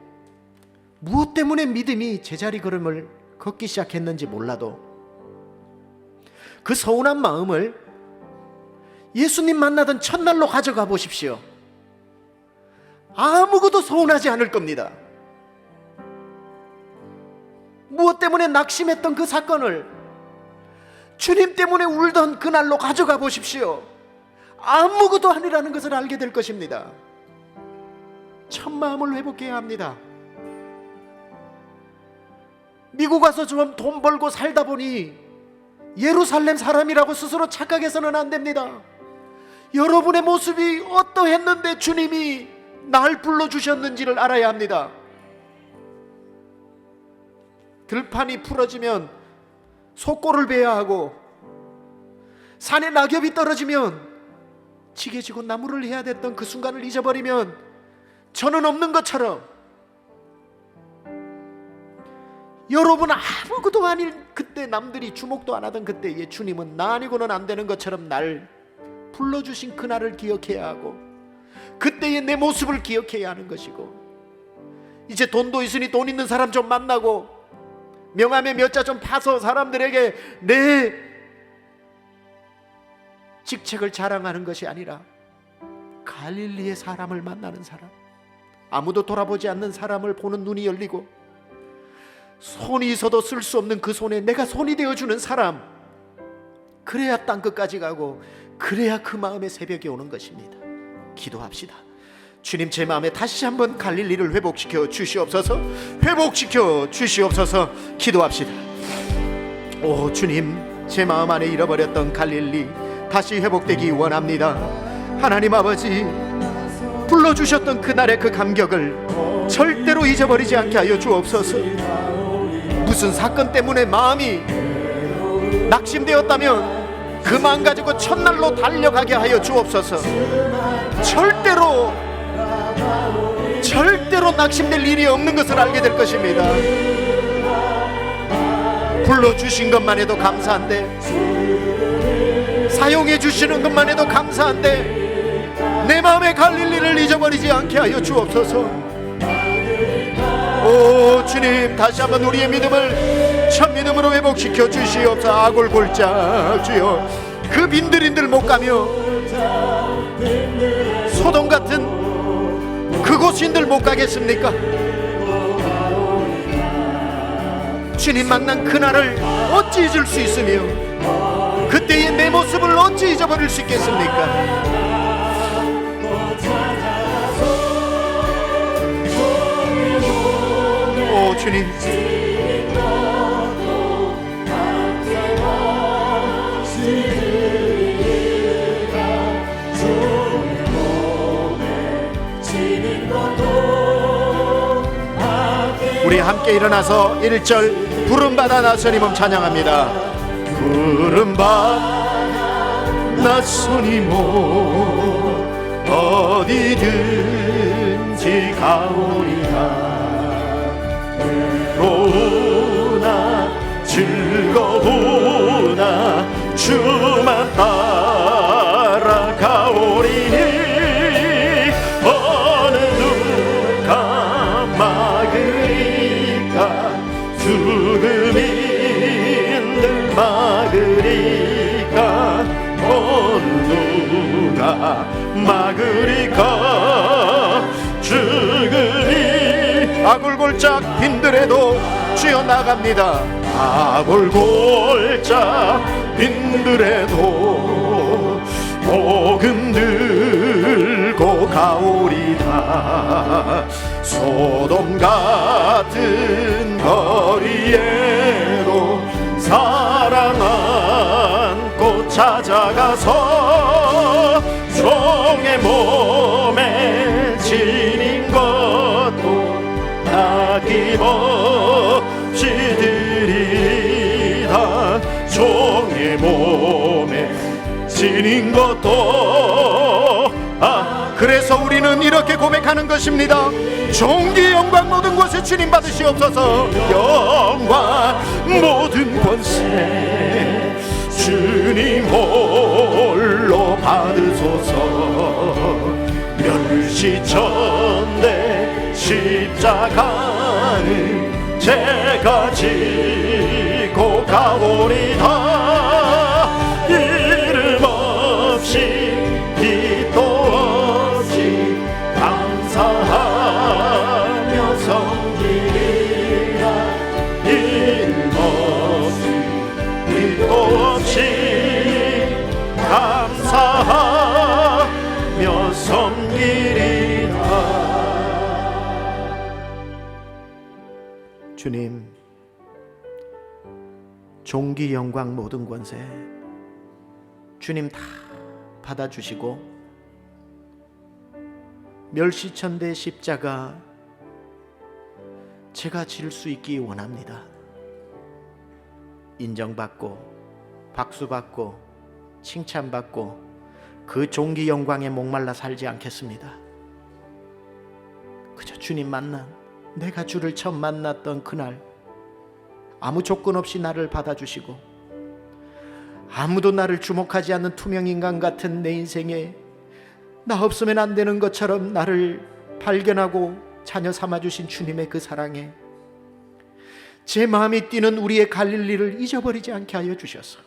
무엇 때문에 믿음이 제자리 걸음을 걷기 시작했는지 몰라도 그 서운한 마음을 예수님 만나던 첫날로 가져가 보십시오. 아무것도 서운하지 않을 겁니다. 무엇 때문에 낙심했던 그 사건을 주님 때문에 울던 그날로 가져가 보십시오. 아무것도 아니라는 것을 알게 될 것입니다. 첫 마음을 회복해야 합니다. 미국 와서 좀 돈 벌고 살다 보니 예루살렘 사람이라고 스스로 착각해서는 안 됩니다. 여러분의 모습이 어떠했는데 주님이 날 불러주셨는지를 알아야 합니다. 들판이 풀어지면 속골을 베야 하고, 산에 낙엽이 떨어지면 지게 지고 나무를 해야 됐던 그 순간을 잊어버리면 저는 없는 것처럼, 여러분 아무것도 아닌 그때, 남들이 주목도 안 하던 그때에 주님은 나 아니고는 안 되는 것처럼 날 불러주신 그날을 기억해야 하고, 그때의 내 모습을 기억해야 하는 것이고, 이제 돈도 있으니 돈 있는 사람 좀 만나고 명함에 몇 자 좀 파서 사람들에게 내 직책을 자랑하는 것이 아니라 갈릴리의 사람을 만나는 사람, 아무도 돌아보지 않는 사람을 보는 눈이 열리고 손이 있어도 쓸 수 없는 그 손에 내가 손이 되어주는 사람, 그래야 땅끝까지 가고 그래야 그 마음의 새벽이 오는 것입니다. 기도합시다. 주님, 제 마음에 다시 한번 갈릴리를 회복시켜 주시옵소서. 회복시켜 주시옵소서. 기도합시다. 오 주님, 제 마음 안에 잃어버렸던 갈릴리 다시 회복되기 원합니다. 하나님 아버지, 불러주셨던 그날의 그 감격을 절대로 잊어버리지 않게 하여 주옵소서. 무슨 사건 때문에 마음이 낙심되었다면 그 마음 가지고 첫날로 달려가게 하여 주옵소서. 절대로 낙심될 일이 없는 것을 알게 될 것입니다. 불러주신 것만 해도 감사한데, 사용해 주시는 것만 해도 감사한데 내 마음의 갈릴리를 잊어버리지 않게 하여 주옵소서. 오 주님, 다시 한번 우리의 믿음을 참 믿음으로 회복시켜 주시옵소서. 아골골짝 주여, 그 빈들인들 못 가며 소돔 같은 그곳인들 못 가겠습니까? 주님 만난 그날을 어찌 잊을 수 있으며 그때의 내 모습을 어찌 잊어버릴 수 있겠습니까? 오 주님, 우리 함께 일어나서 1절 부름받아 나서니 몸 찬양합니다. 부름받아 나서니 몸 어디든지 가오리라. 외로우나 즐거우나 주만 따라가오리니 어느 누가 막으리까. 죽음인들 막으리까. 어느 누가 막으리까. 죽음이 아골골짝 빈들에도 주여 나갑니다. 아골골짝 빈들에도 복음 들고 가오리다. 소돔 같은 거리에도 사랑 안고 찾아가서 종의 몸에 지닌 것도 아낌없이 드리다. 종의 몸에 지닌 것도 그래서 우리는 이렇게 고백하는 것입니다. 존귀 영광 모든 곳에 주님 받으시옵소서. 영광 모든 권세 주님 홀로 받으소서. 멸시천대 십자가는 제가 지고 가오리다. 이름 없이 빛도 없이 감사하며 섬기리라. 이름 없이 빛도 없이 감사하며 섬기리라. 주님, 존귀 영광 모든 권세 주님 다 받아주시고 멸시천대 십자가 제가 질 수 있기 원합니다. 인정받고 박수받고 칭찬받고 그 존귀 영광에 목말라 살지 않겠습니다. 그저 주님 만난, 내가 주를 처음 만났던 그날 아무 조건 없이 나를 받아주시고 아무도 나를 주목하지 않는 투명인간 같은 내 인생에 나 없으면 안 되는 것처럼 나를 발견하고 자녀 삼아주신 주님의 그 사랑에 제 마음이 뛰는 우리의 갈릴리를 잊어버리지 않게 하여 주셔서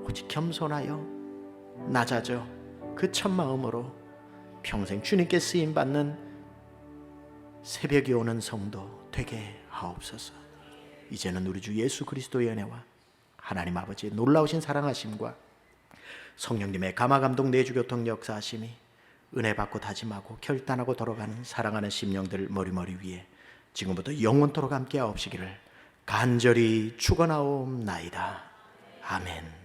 오직 겸손하여 낮아져 그 첫 마음으로 평생 주님께 쓰임받는 새벽이 오는 성도 되게 하옵소서. 이제는 우리 주 예수 그리스도의 은혜와 하나님 아버지의 놀라우신 사랑하심과 성령님의 감화감동 내주교통 역사하심이 은혜 받고 다짐하고 결단하고 돌아가는 사랑하는 심령들 머리머리 위에 지금부터 영원토록 함께 하옵시기를 간절히 축원하옵나이다. 아멘.